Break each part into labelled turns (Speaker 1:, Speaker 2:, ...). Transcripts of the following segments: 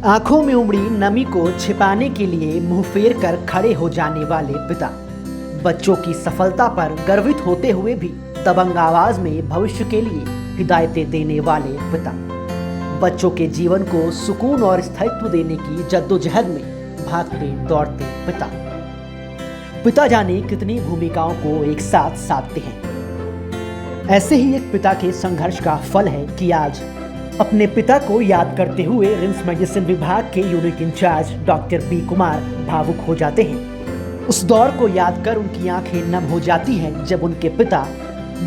Speaker 1: आंखों में उमड़ी नमी को छिपाने के लिए मुंह फेर कर खड़े हो जाने वाले पिता, बच्चों की सफलता पर गर्वित होते हुए भी दबंग आवाज में भविष्य के लिए हिदायतें देने वाले पिता, बच्चों के जीवन को सुकून और स्थायित्व देने की जद्दोजहद में भागते दौड़ते पिता जाने कितनी भूमिकाओं को एक साथ साधते हैं। ऐसे ही एक पिता के संघर्ष का फल है कि आज अपने पिता को याद करते हुए रिम्स मेडिसिन विभाग के unit in-charge doctor B Kumar भावुक हो जाते हैं। उस दौर को याद कर उनकी आंखें नम हो जाती हैं जब उनके पिता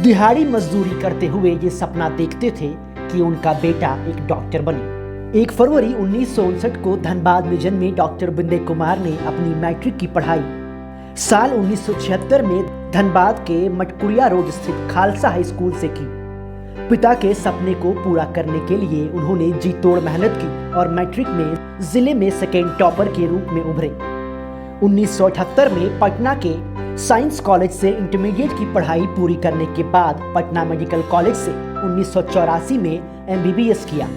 Speaker 1: दिहाड़ी मजदूरी करते हुए ये सपना देखते थे कि उनका बेटा एक डॉक्टर बने। 1 फरवरी 1959 को धनबाद में जन्मे डॉक्टर बिंदे कुमार ने अपनी मैट्रिक की पढ़ाई साल 1976 में धनबाद के मटकुरिया रोड स्थित खालसा हाई स्कूल से की। पिता के सपने को पूरा करने के लिए उन्होंने जी तोड़ मेहनत की और मैट्रिक में जिले में सेकेंड टॉपर के रूप में उभरे। 1978 में पटना के साइंस कॉलेज से इंटरमीडिएट की पढ़ाई पूरी करने के बाद पटना मेडिकल कॉलेज से 1984 में एमबीबीएस किया,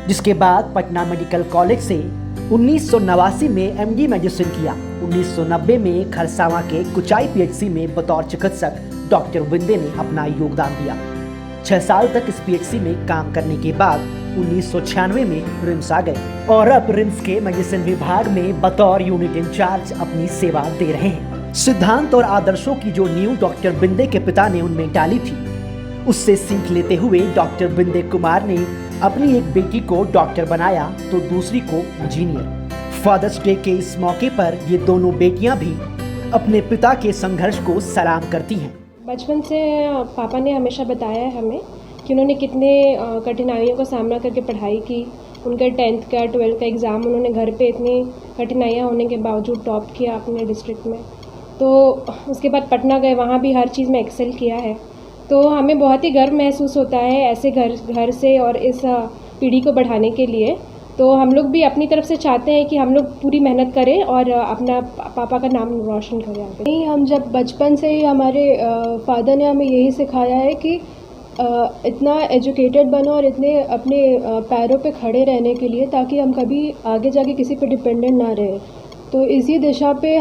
Speaker 1: जिसके बाद पटना मेडिकल कॉलेज से 1989 में एमडी मेडिसिन किया। 1990 में खरसावां के कुचाई पीएचसी में बतौर चिकित्सक डॉक्टर बिंदे ने अपना योगदान दिया। 6 साल तक इस पीएचसी में काम करने के बाद 1996 में रिम्स आ गए और अब रिम्स के मेडिसिन विभाग में बतौर यूनिट इंचार्ज अपनी सेवा दे रहे हैं। सिद्धांत और आदर्शों की जो नींव डॉक्टर बिंदे के पिता ने उनमें डाली थी, उससे सीख लेते हुए डॉक्टर बिंदे कुमार ने अपनी एक बेटी को डॉक्टर बनाया तो दूसरी को इंजीनियर। फादर्स डे के इस मौके पर ये दोनों बेटियां भी अपने पिता के संघर्ष को सलाम करती हैं।
Speaker 2: बचपन से पापा ने हमेशा बताया है हमें कि उन्होंने कितने कठिनाइयों का सामना करके पढ़ाई की। उनका 10th का 12th का एग्ज़ाम उन्होंने घर पे इतनी कठिनाइयाँ होने के बावजूद टॉप किया अपने डिस्ट्रिक्ट में। तो उसके बाद पटना गए, वहाँ भी हर चीज़ में एक्सेल किया है। तो हमें बहुत ही गर्व महसूस होता है ऐसे घर से और इस पीढ़ी को बढ़ाने के लिए। तो हम लोग भी अपनी तरफ से चाहते हैं कि हम लोग पूरी मेहनत करें और अपना पापा का नाम रोशन करें आगे।
Speaker 3: नहीं, हम जब बचपन से ही हमारे फादर ने हमें यही सिखाया है कि इतना एजुकेटेड बनो और इतने अपने पैरों पे खड़े रहने के लिए, ताकि हम कभी आगे जाके किसी पे डिपेंडेंट ना रहे। तो इसी दिशा पे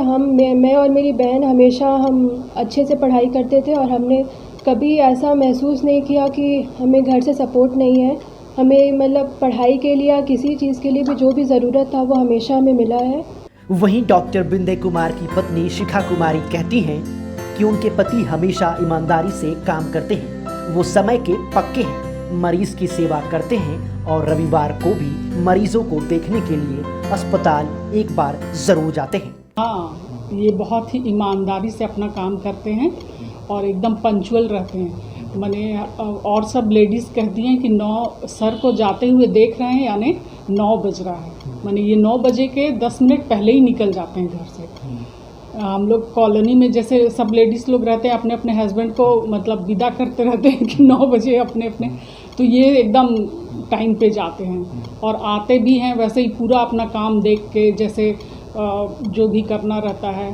Speaker 3: मैं और मेरी बहन हमेशा हम अच्छे से पढ़ाई करते थे और हमने कभी ऐसा महसूस नहीं किया कि हमें घर से सपोर्ट नहीं है। हमें मतलब पढ़ाई के लिए या किसी चीज़ के लिए भी जो भी ज़रूरत था वो हमेशा हमें मिला है।
Speaker 1: वहीं डॉक्टर बिंदे कुमार की पत्नी शिखा कुमारी कहती हैं कि उनके पति हमेशा ईमानदारी से काम करते हैं, वो समय के पक्के हैं, मरीज की सेवा करते हैं और रविवार को भी मरीजों को देखने के लिए अस्पताल एक बार जरूर जाते हैं।
Speaker 4: हाँ, ये बहुत ही ईमानदारी से अपना काम करते हैं और एकदम पंचुअल रहते हैं। मैंने और सब लेडीज़ कहती हैं कि 9 सर को जाते हुए देख रहे हैं, यानी 9 बज रहा है। मैंने ये 9 बजे के 10 मिनट पहले ही निकल जाते हैं घर से। हम लोग कॉलोनी में जैसे सब लेडीज़ लोग रहते हैं, अपने अपने हस्बैंड को मतलब विदा करते रहते हैं कि 9 बजे अपने अपने, तो ये एकदम टाइम पे जाते हैं और आते भी हैं वैसे ही पूरा अपना काम देख के, जैसे जो भी करना रहता है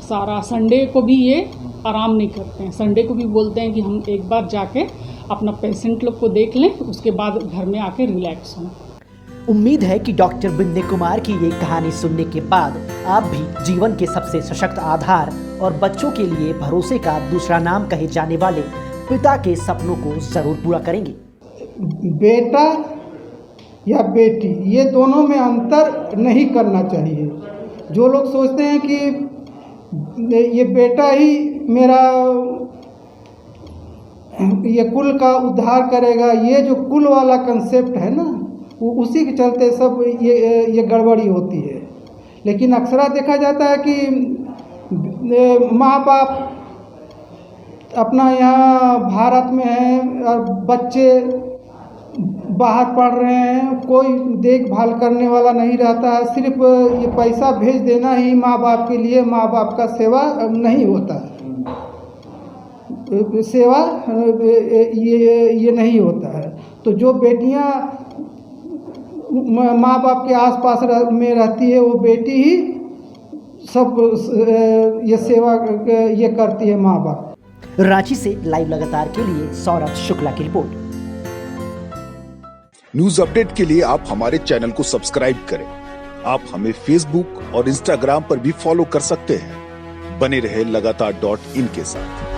Speaker 4: सारा। संडे को भी ये आराम नहीं करते हैं, संडे को भी बोलते हैं कि हम एक बार जाके अपना पेशेंट लोग को देख लें, उसके बाद घर में आके रिलैक्स हों।
Speaker 1: उम्मीद है कि डॉक्टर बिंदे कुमार की ये कहानी सुनने के बाद आप भी जीवन के सबसे सशक्त आधार और बच्चों के लिए भरोसे का दूसरा नाम कहे जाने वाले पिता के सपनों को जरूर पूरा करेंगे।
Speaker 5: बेटा या बेटी, ये दोनों में अंतर नहीं करना चाहिए। जो लोग सोचते हैं कि ये बेटा ही मेरा ये कुल का उद्धार करेगा, ये जो कुल वाला कंसेप्ट है ना, वो उसी के चलते सब ये गड़बड़ी होती है। लेकिन अक्सर देखा जाता है कि माँ बाप अपना यहाँ भारत में है और बच्चे बाहर पढ़ रहे हैं, कोई देखभाल करने वाला नहीं रहता है। सिर्फ ये पैसा भेज देना ही माँ बाप के लिए, माँ बाप का सेवा नहीं होता है। सेवा ये नहीं होता है। तो जो बेटियाँ माँ बाप के आसपास में रहती है, वो बेटी ही सब ये सेवा ये करती है, माँ बाप।
Speaker 1: रांची से लाइव लगातार के लिए सौरभ शुक्ला की रिपोर्ट।
Speaker 6: न्यूज अपडेट के लिए आप हमारे चैनल को सब्सक्राइब करें। आप हमें फेसबुक और इंस्टाग्राम पर भी फॉलो कर सकते हैं। बने रहे लगातार .in के साथ।